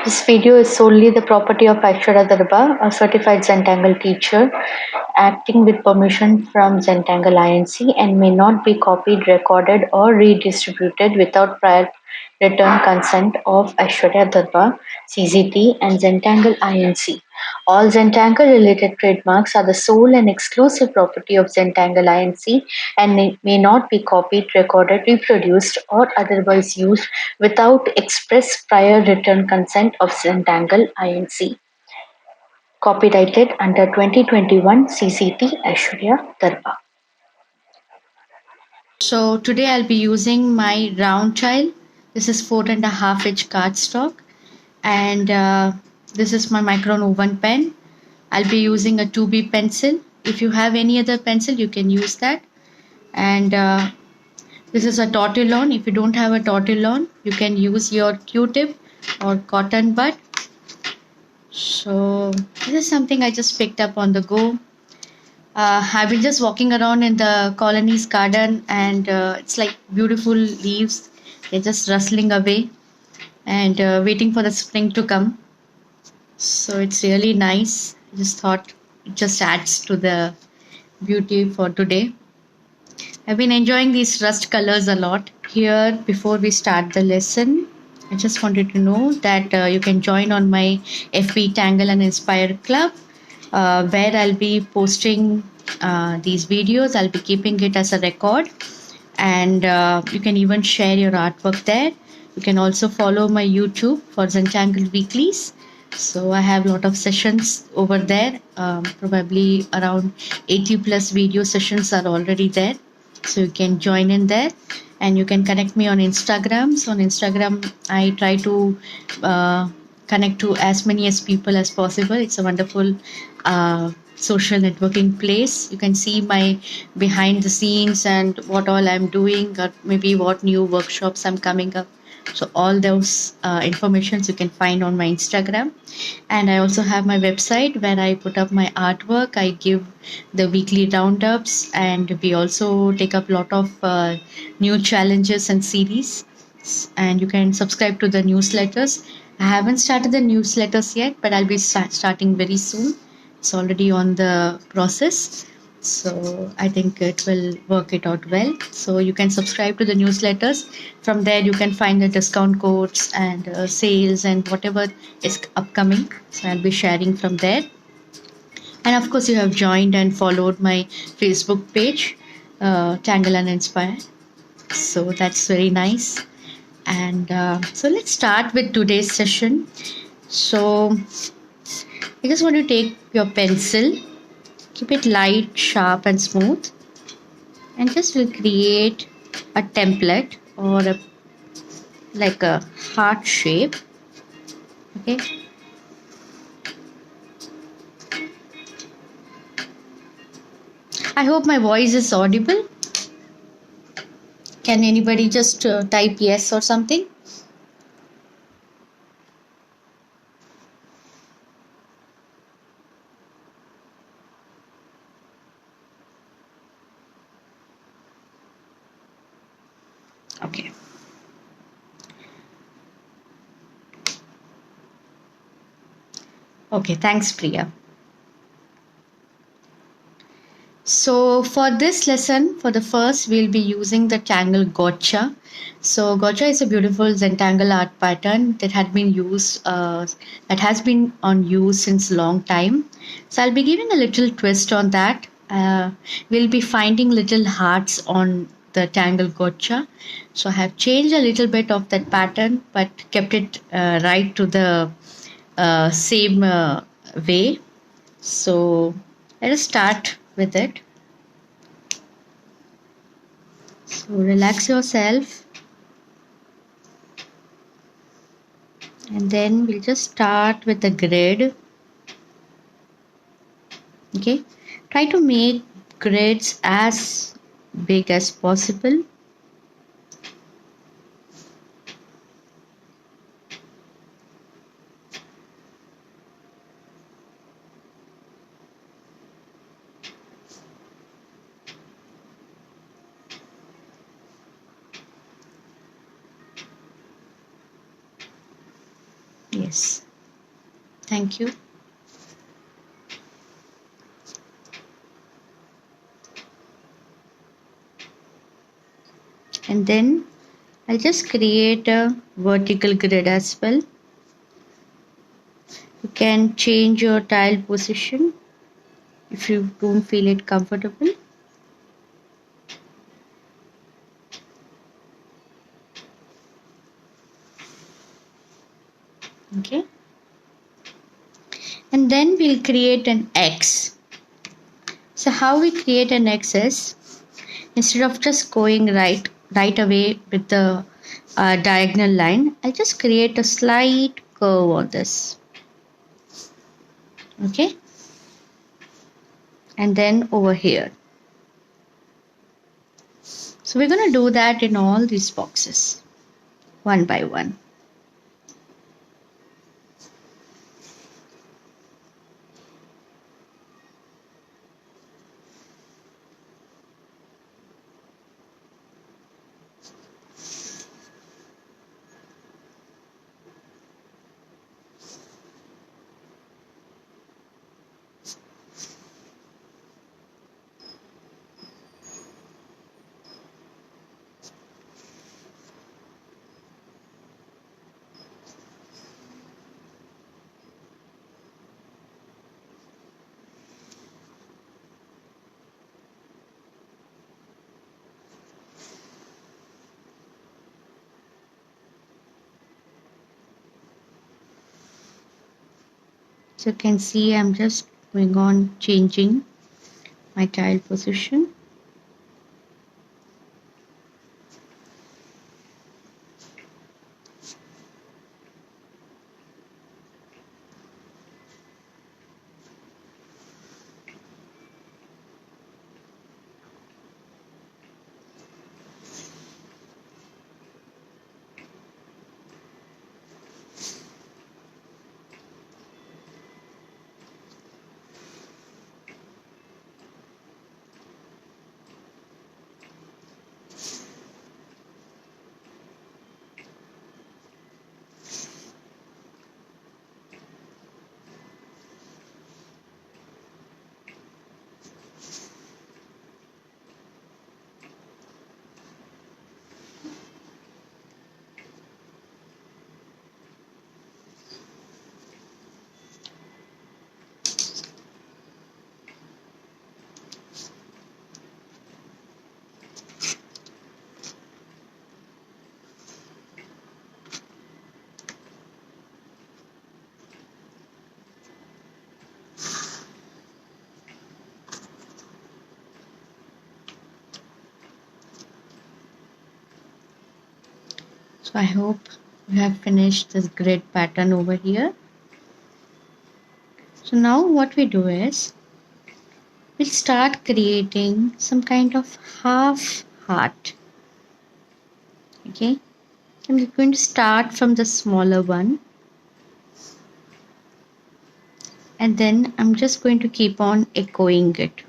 This video is solely the property of Aishwarya Darba, a certified Zentangle teacher, acting with permission from Zentangle Inc. and may not be copied, recorded, or redistributed without prior written consent of Aishwarya Darba, CZT, and Zentangle Inc. All Zentangle related trademarks are the sole and exclusive property of Zentangle Inc. and may not be copied, recorded, reproduced, or otherwise used without express prior written consent of Zentangle Inc. Copyrighted under 2021 CCT Aishwarya Darba. So today I'll be using my round tile. This is 4.5-inch cardstock, and this is my Micron oven pen. I'll be using a 2B pencil. If you have any other pencil, you can use that. And this is a tortillon. If you don't have a tortillon, you can use your Q-tip or cotton bud. So this is something I just picked up on the go. I've been just walking around in the colony's garden, and it's like beautiful leaves. They're just rustling away and waiting for the spring to come. So it's really nice. I just thought it just adds to the beauty for today. I've been enjoying these rust colors a lot. Here, before we start the lesson, I just wanted to know that you can join on my FB Tangle and Inspire Club, where I'll be posting these videos. I'll be keeping it as a record, and you can even share your artwork there. You can also follow my YouTube for Zentangle Weeklies. So I have a lot of sessions over there. Probably around 80 plus video sessions are already there. So you can join in there, and you can connect me on Instagram. So on Instagram, I try to connect to as many as people as possible. It's a wonderful social networking place. You can see my behind the scenes and what all I'm doing, or maybe what new workshops I'm coming up. So all those informations you can find on my Instagram. And I also have my website where I put up my artwork. I give the weekly roundups, and we also take up a lot of new challenges and series. And you can subscribe to the newsletters. I haven't started the newsletters yet, but I'll be starting very soon. It's already on the process. So I think it will work it out well. So you can subscribe to the newsletters. From there, you can find the discount codes and sales and whatever is upcoming. So I'll be sharing from there. And of course, you have joined and followed my Facebook page, Tangle and Inspire. So that's very nice. And so let's start with today's session. So I just want to take your pencil, keep it light, sharp, and smooth, and just will create a template or like a heart shape. Okay. I hope my voice is audible. Can anybody just type yes or something? Okay. Okay, thanks, Priya. So for this lesson, for the first, we'll be using the Tangle Gotcha. So Gotcha is a beautiful Zentangle art pattern that had been used, that has been on use since long time. So I'll be giving a little twist on that. We'll be finding little hearts on the Tangle Gotcha. So I have changed a little bit of that pattern, but kept it right to the same way. So let us start with it. So relax yourself, and then we'll just start with the grid. Okay, try to make grids as big as possible. Yes. Thank you. And then I'll just create a vertical grid as well. You can change your tile position if you don't feel it comfortable. Okay. And then we'll create an X. So how we create an X is, instead of just going right away with the diagonal line, I'll just create a slight curve on this. Okay. And then over here. So we're going to do that in all these boxes, one by one. So you can see I'm just going on changing my tile position. So I hope you have finished this grid pattern over here. So now what we do is, we'll start creating some kind of half heart. Okay. I'm going to start from the smaller one. And then I'm just going to keep on echoing it.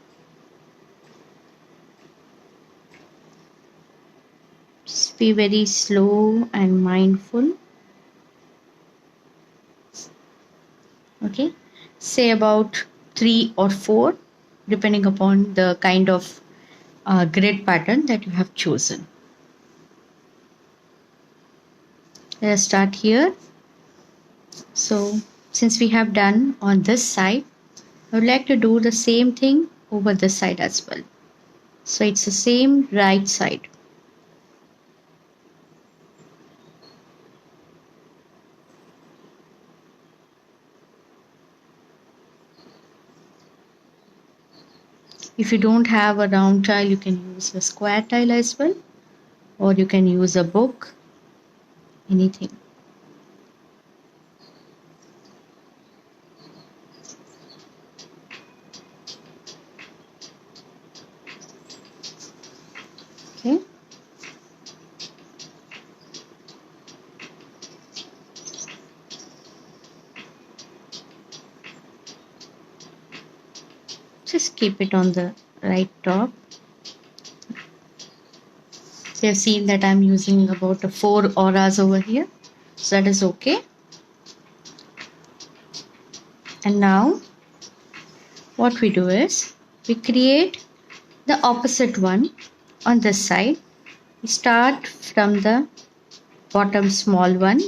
Just be very slow and mindful. Okay, say about 3 or 4, depending upon the kind of grid pattern that you have chosen. Let's start here. So since we have done on this side, I would like to do the same thing over this side as well. So it's the same right side. If you don't have a round tile, you can use a square tile as well, or you can use a book, anything. Okay. Just keep it on the right top. So you've seen that I'm using about 4 auras over here. So that is okay. And now what we do is we create the opposite one on this side. We start from the bottom small one,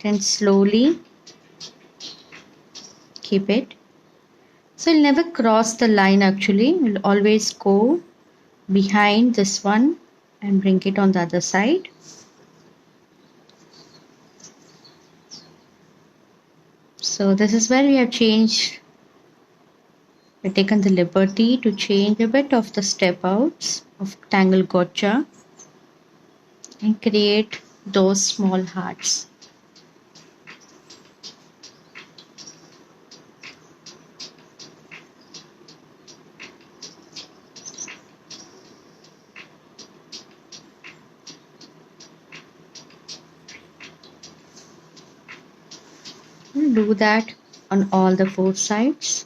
then slowly keep it. So you'll never cross the line actually. You'll always go behind this one and bring it on the other side. So this is where we have changed. We've taken the liberty to change a bit of the step outs of Tangle Gotcha and create those small hearts. We'll do that on all the four sides,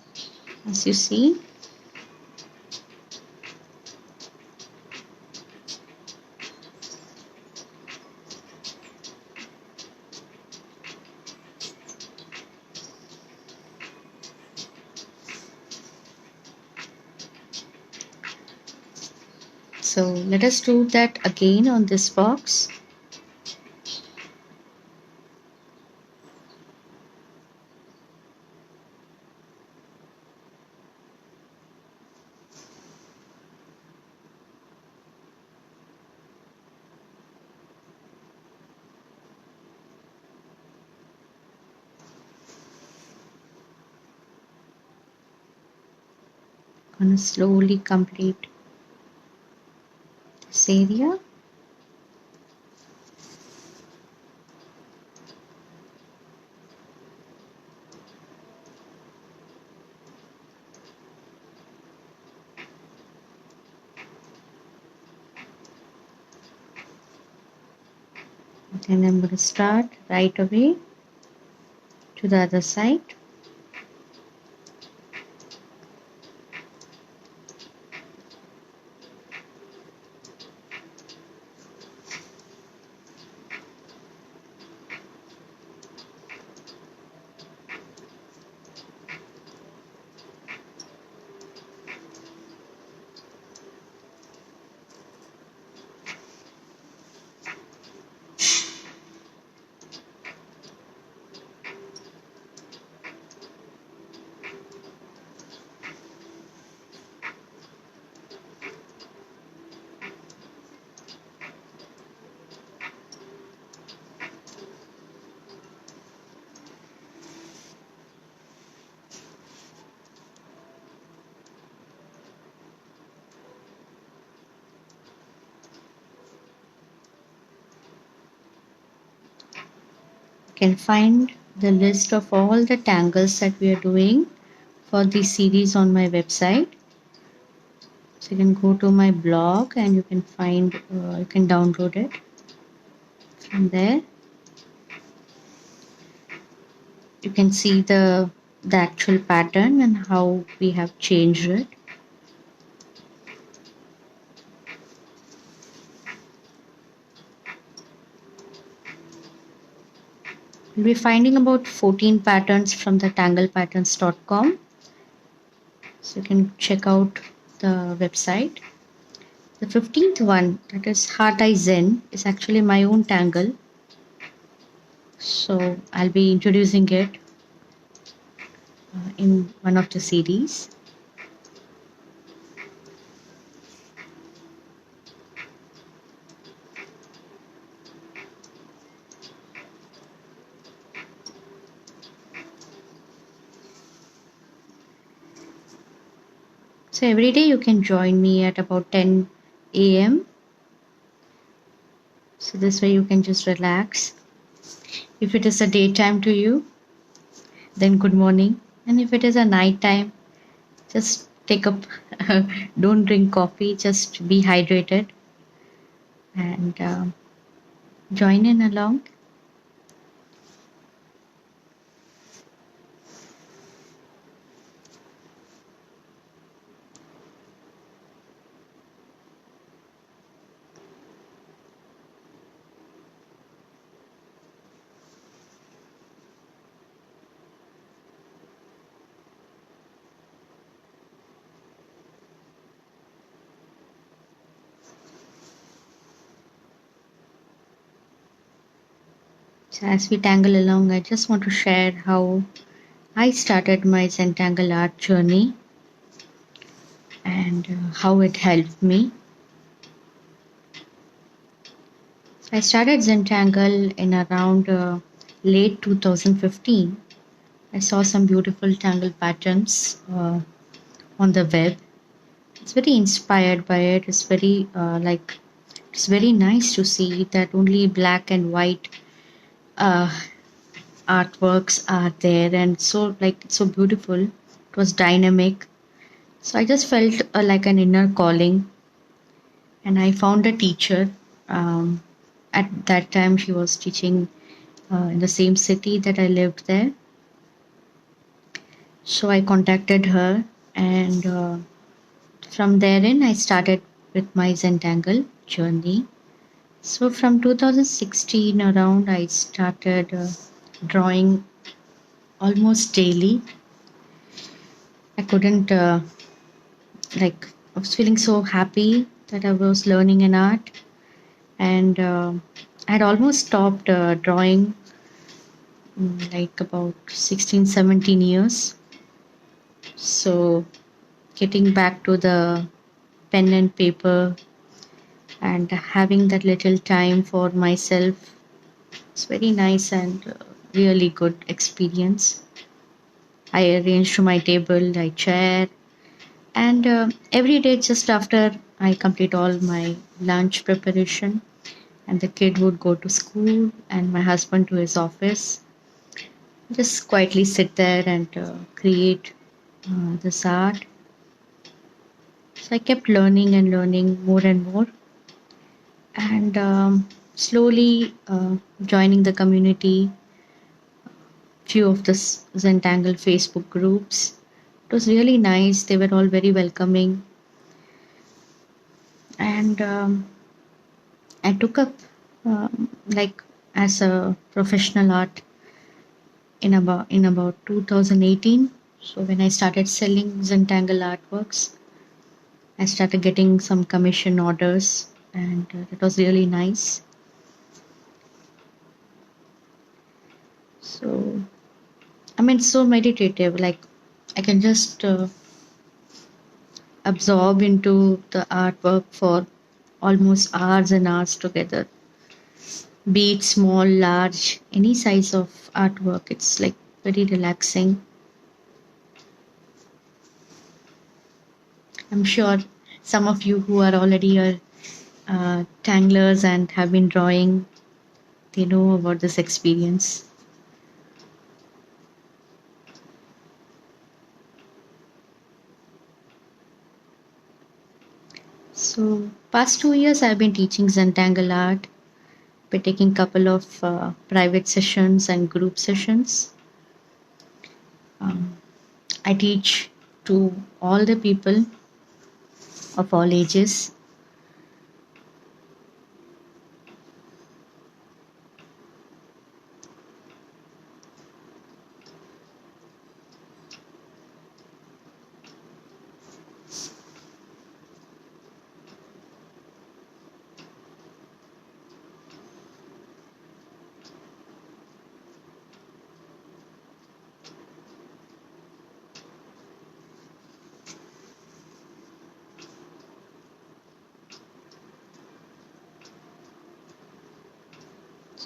as you see. So let us do that again on this box. Gonna slowly complete this area. Then I'm going to start right away to the other side. You can find the list of all the tangles that we are doing for this series on my website. So you can go to my blog and you can find, you can download it from there. You can see the actual pattern and how we have changed it. We'll be finding about 14 patterns from the tanglepatterns.com. So you can check out the website. The 15th one, that is Heart Eye Zen, is actually my own tangle. So I'll be introducing it in one of the series. So every day you can join me at about 10 a.m. So this way you can just relax. If it is a daytime to you, then good morning. And if it is a night time, just take up, don't drink coffee, just be hydrated and join in along. So as we tangle along, I just want to share how I started my Zentangle art journey and how it helped me. I started Zentangle in around late 2015. I saw some beautiful tangle patterns on the web. It's very inspired by it. It's very it's very nice to see that only black and white uh, artworks are there, and so like it's so beautiful. It was dynamic. So I just felt like an inner calling, and I found a teacher. Um, at that time, she was teaching in the same city that I lived there. So I contacted her, and from therein, I started with my Zentangle journey. So from 2016 around, I started drawing almost daily. I couldn't like I was feeling so happy that I was learning an art, and I had almost stopped drawing like about 16, 17 years. So getting back to the pen and paper and having that little time for myself, it's very nice and really good experience. I arranged my table, my chair, and every day just after I complete all my lunch preparation, and the kid would go to school and my husband to his office, just quietly sit there and create this art. So I kept learning and learning more and more, and slowly joining the community, few of the Zentangle Facebook groups. It was really nice. They were all very welcoming, and I took up like as a professional art in about 2018. So when I started selling Zentangle artworks, I started getting some commission orders, and it was really nice. So I mean, it's so meditative. Like I can just absorb into the artwork for almost hours and hours together. Be it small, large, any size of artwork, it's like very relaxing. I'm sure some of you who are already tanglers and have been drawing, they know about this experience. So, past 2 years I've been teaching Zentangle art by taking couple of private sessions and group sessions. Um, I teach to all the people of all ages.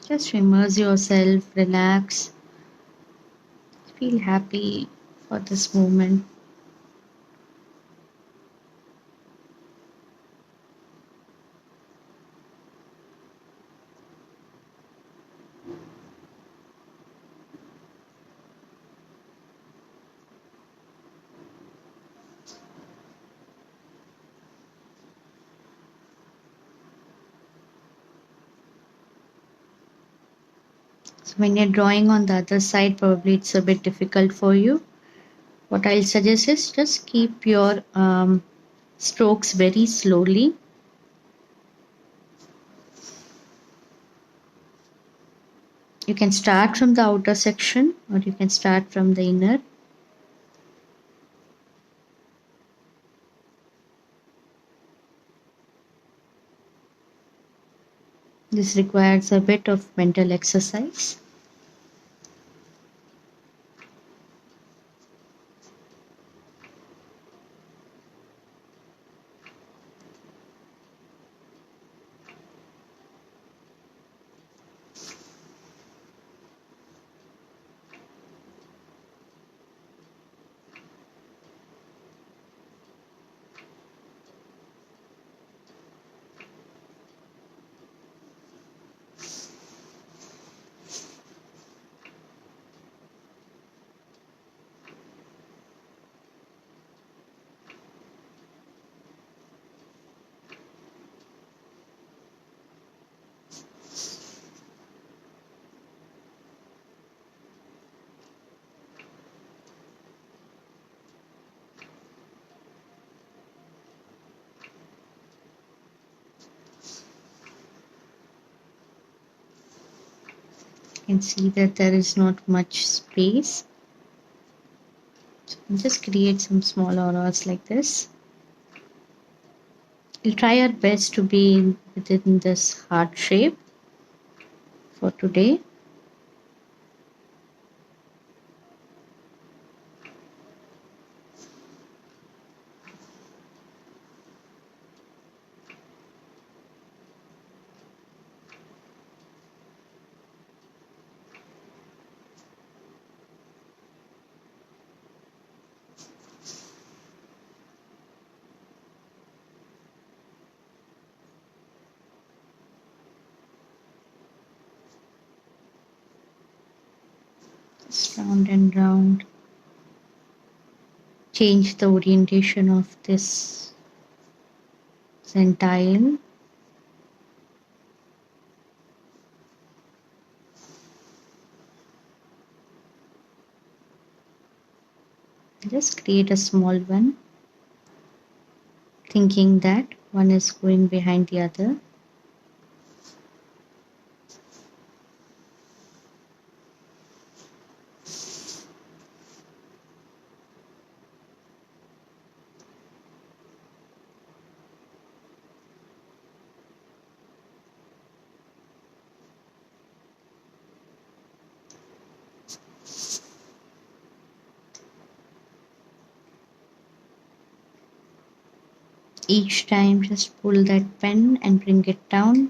Just immerse yourself, relax, feel happy for this moment. So when you're drawing on the other side, probably it's a bit difficult for you. What I'll suggest is just keep your strokes very slowly. You can start from the outer section or you can start from the inner. This requires a bit of mental exercise. You can see that there is not much space. So just create some small auras like this. We'll try our best to be within this heart shape for today. Just round and round. Change the orientation of this centile. Just create a small one, thinking that one is going behind the other. Each time just pull that pen and bring it down.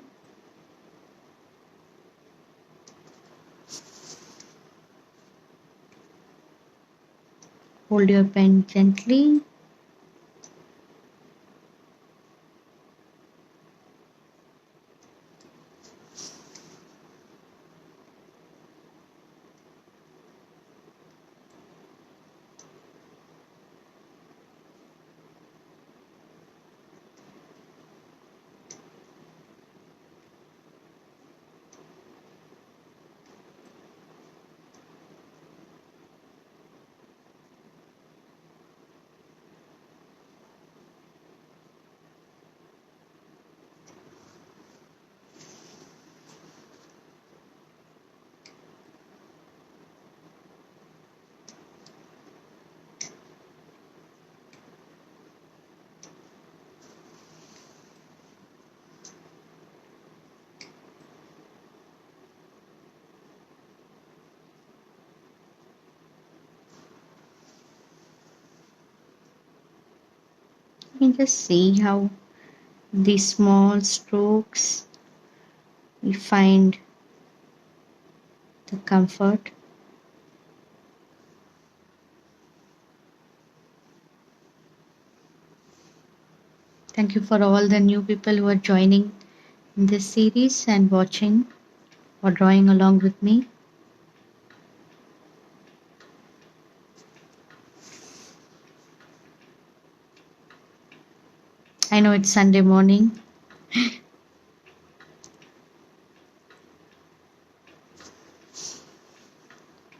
Hold your pen gently. You can just see how these small strokes we find the comfort. Thank you for all the new people who are joining in this series and watching or drawing along with me. I know it's Sunday morning.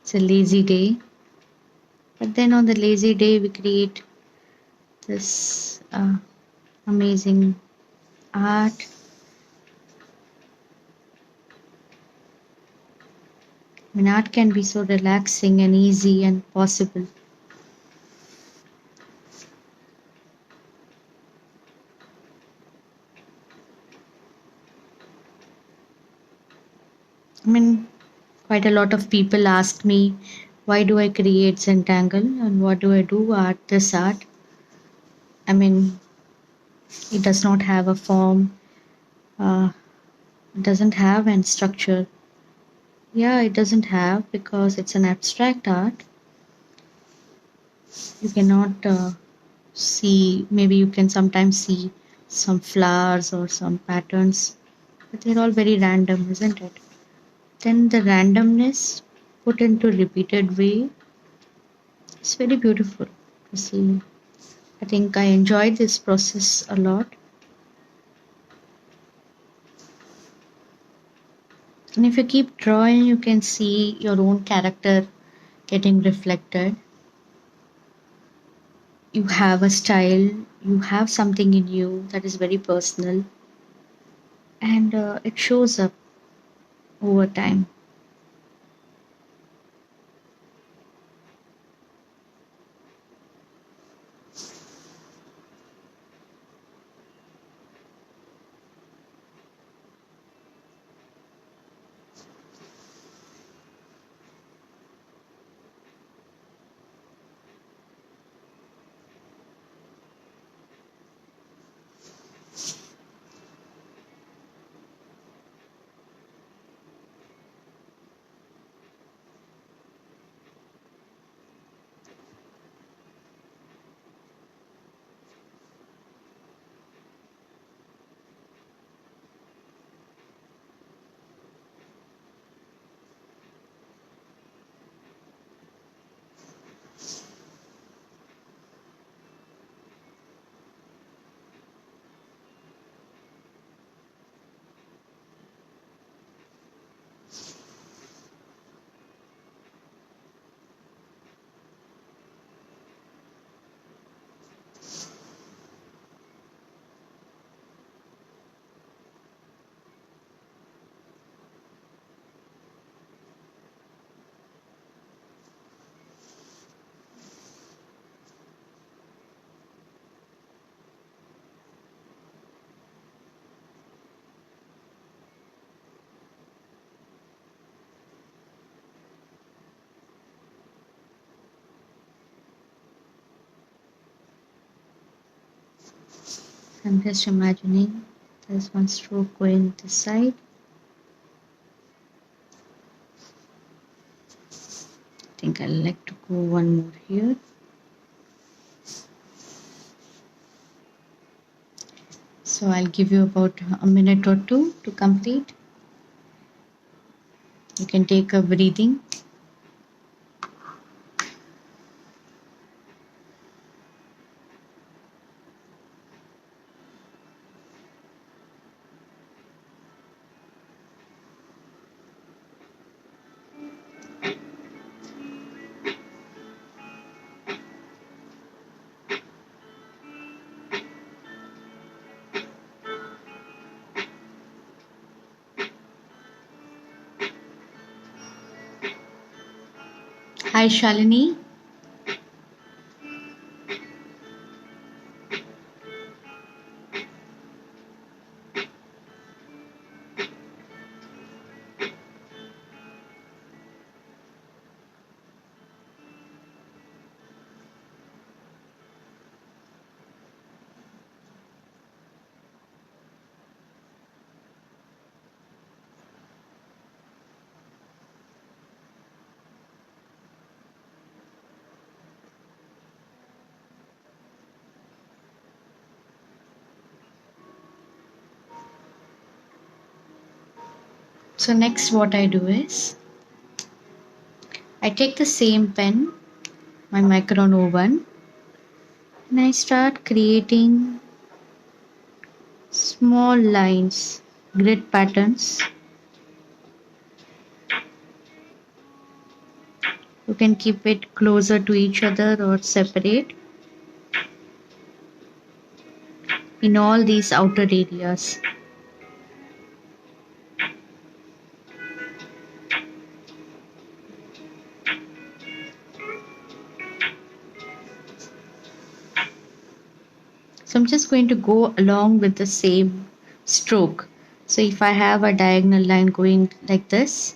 It's a lazy day. But then on the lazy day, we create this amazing art. I mean, art can be so relaxing and easy and possible. I mean, quite a lot of people ask me, why do I create Zentangle and what do I do art this art? I mean, it does not have a form, uh, doesn't have any structure. Yeah, it doesn't have because it's an abstract art. You cannot see, maybe you can sometimes see some flowers or some patterns, but they're all very random, isn't it? Then the randomness put into repeated way is very beautiful to see. I think I enjoy this process a lot. And if you keep drawing, you can see your own character getting reflected. You have a style, you have something in you that is very personal, and it shows up over time. I'm just imagining there's one stroke going this side. I think I'd like to go one more here. So I'll give you about a minute or two to complete. You can take a breathing. Hi, Shalini. So next what I do is I take the same pen, my Micron O1, and I start creating small lines, grid patterns. You can keep it closer to each other or separate in all these outer areas. So I'm just going to go along with the same stroke. So if I have a diagonal line going like this,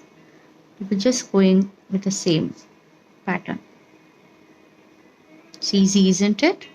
we're just going with the same pattern. It's easy, isn't it?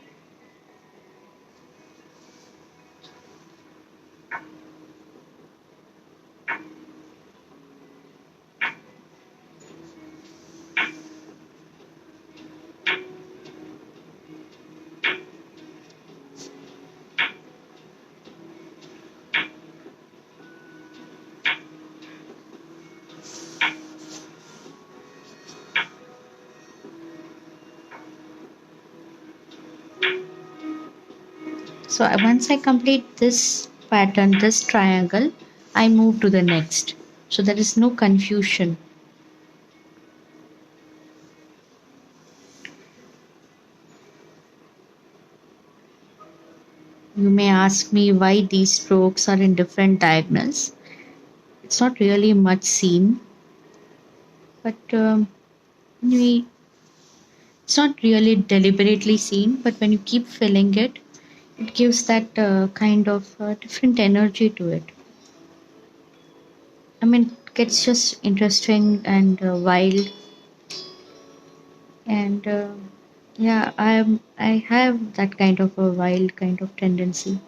So once I complete this pattern, this triangle, I move to the next. So there is no confusion. You may ask me why these strokes are in different diagonals. It's not really much seen, but we, it's not really deliberately seen, but when you keep filling it, it gives that kind of different energy to it. I mean, it gets just interesting and wild, and yeah, I have that kind of a wild kind of tendency.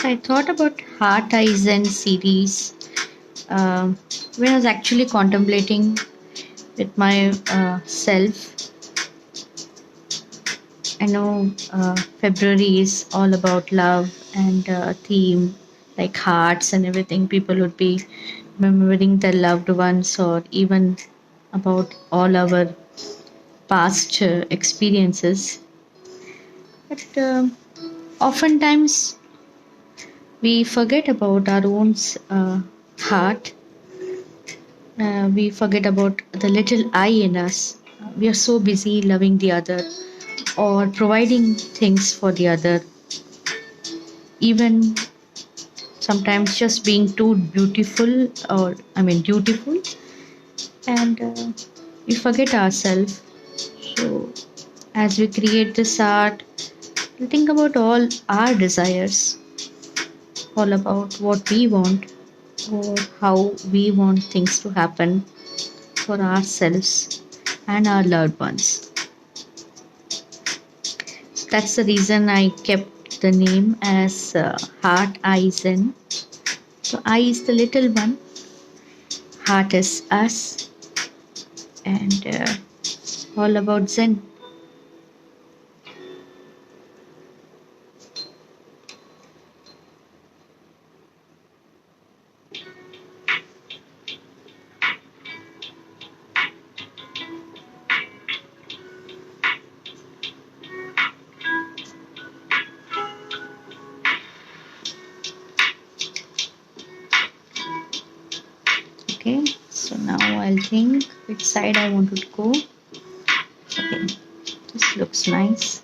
I thought about Heart Eyes and series when I was actually contemplating with my self. I know February is all about love and theme like hearts and everything. People would be remembering their loved ones or even about all our past experiences. But oftentimes we forget about our own heart. We forget about the little I in us. We are so busy loving the other or providing things for the other, even sometimes just being too beautiful or I mean dutiful, and we forget ourselves. So as we create this art, we think about all our desires, all about what we want or how we want things to happen for ourselves and our loved ones. That's the reason I kept the name as Heart Eyes In. So I is the little one, heart is us, and all about Zen. Okay, so now I'll think which side I want to go. Okay, this looks nice.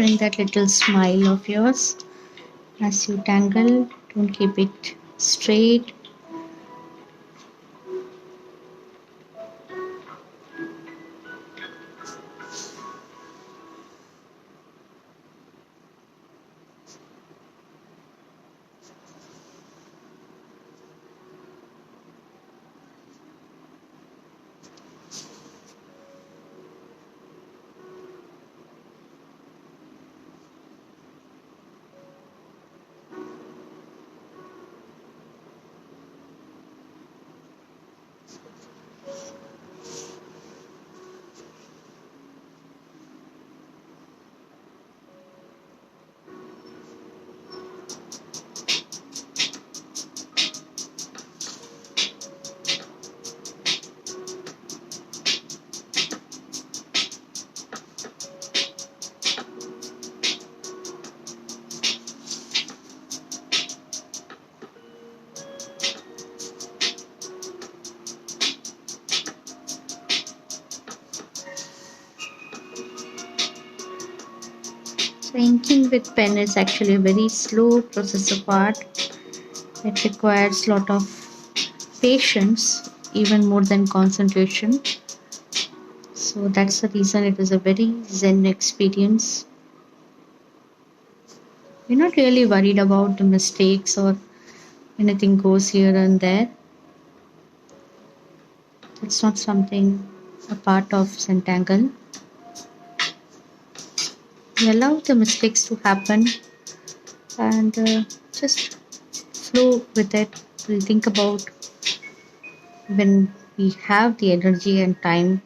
bring that little smile of yours as you tangle. Don't keep it straight. So inking with pen is actually a very slow process of art. It requires a lot of patience, even more than concentration. So that's the reason it is a very zen experience. You're not really worried about the mistakes or anything goes here and there. It's not something a part of Zentangle. We allow the mistakes to happen and just flow with it. We'll think about when we have the energy and time.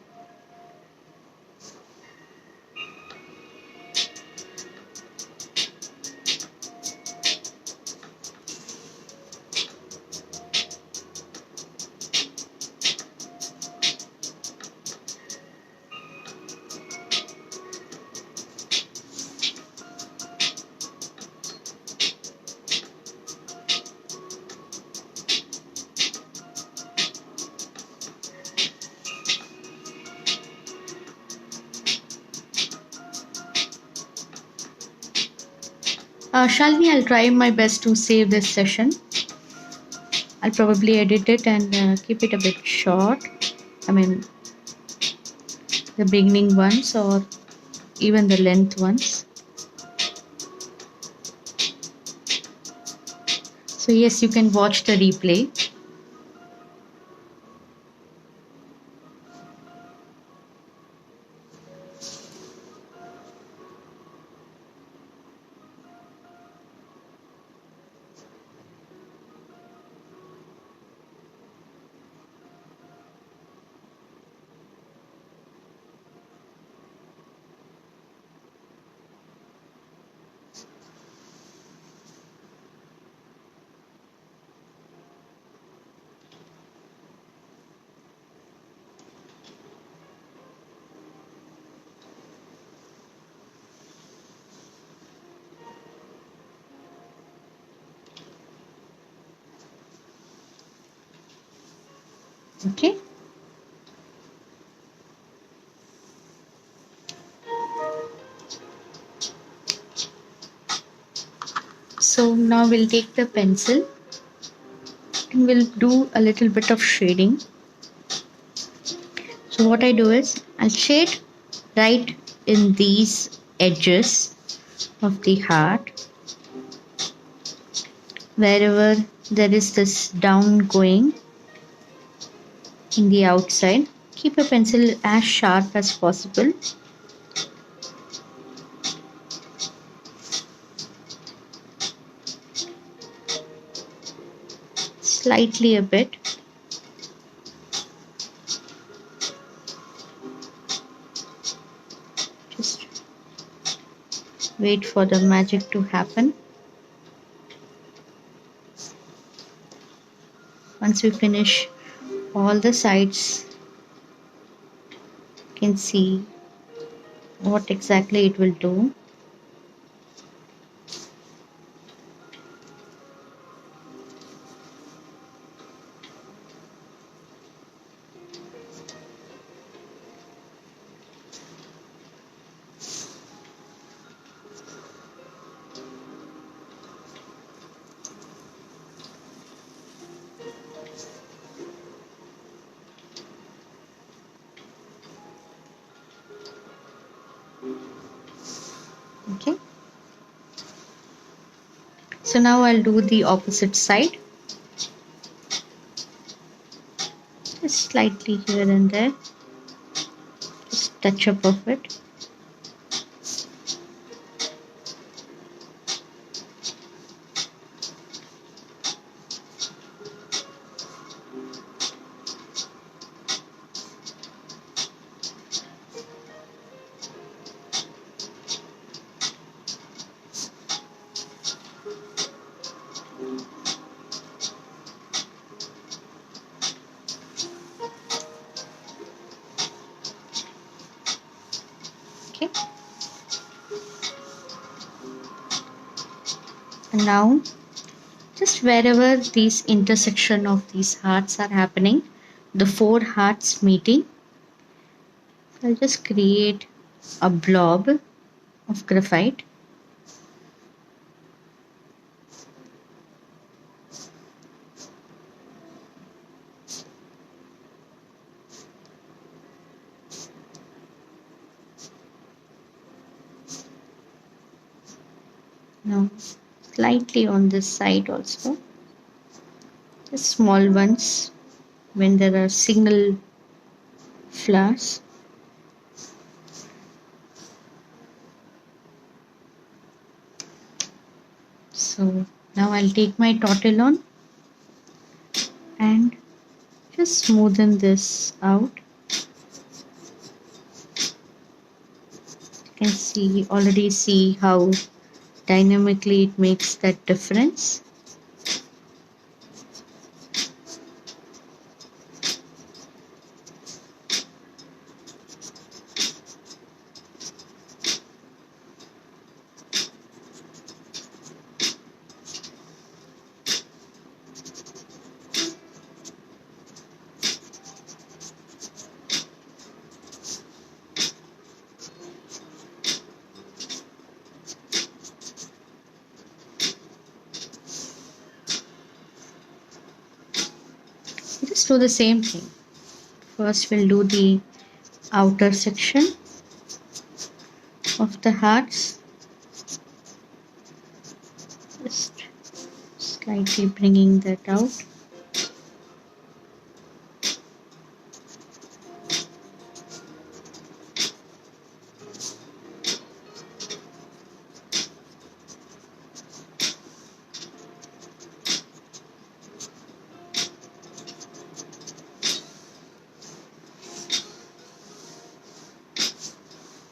Shalini, I'll try my best to save this session. I'll probably edit it and keep it a bit short. I mean, the beginning ones or even the length ones. So yes, you can watch the replay. Okay. So now we'll take the pencil and we'll do a little bit of shading. So what I do is I'll shade right in these edges of the heart. Wherever there is this down going in the outside, keep your pencil as sharp as possible. Slightly a bit. Just wait for the magic to happen. Once we finish all the sides, you can see what exactly it will do. So now I'll do the opposite side. Just slightly here and there. Just touch up of it. Okay. And now, just wherever these intersection of these hearts are happening, the four hearts meeting, I'll just create a blob of graphite. Now, slightly on this side also, just small ones when there are single flowers. So now I'll take my tortillon and just smoothen this out. You can already see how dynamically it makes that difference. Just do the same thing. First we'll do the outer section of the hearts. Just slightly bringing that out.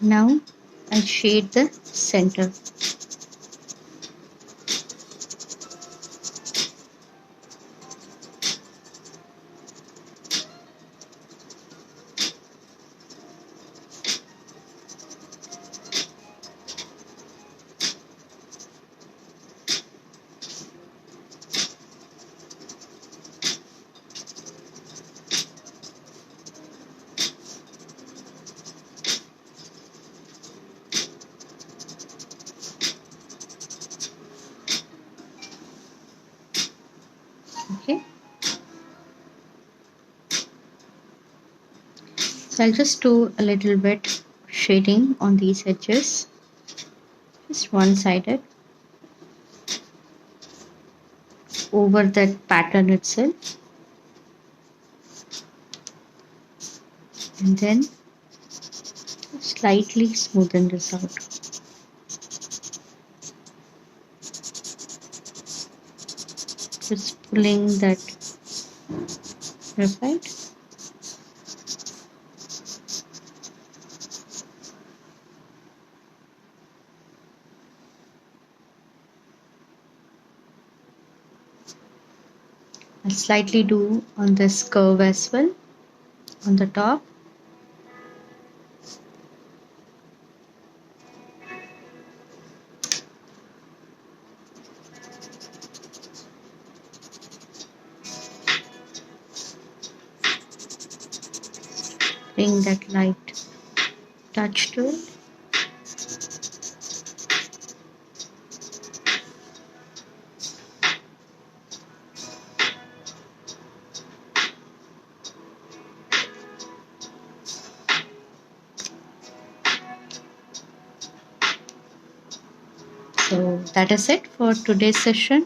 Now I'll shade the center. Okay. So I'll just do a little bit shading on these edges, just one-sided, over that pattern itself, and then slightly smoothen this out. Just pulling that graphite. I'll slightly do on this curve as well on the top. Bring that light touch to it. So that is it for today's session,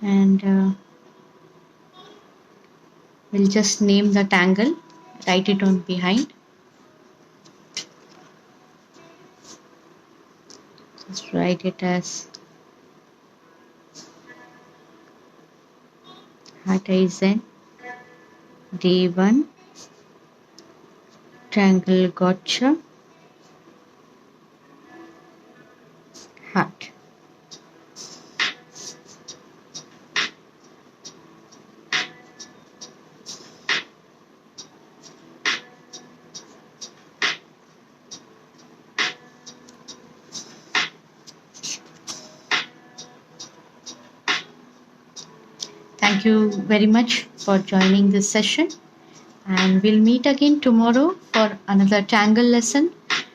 and we'll just name the tangle, write it on behind. Just write it as Hataizen Day 1 Triangle Gotcha Heart. Thank you very much for joining this session, and we'll meet again tomorrow for another tangle lesson.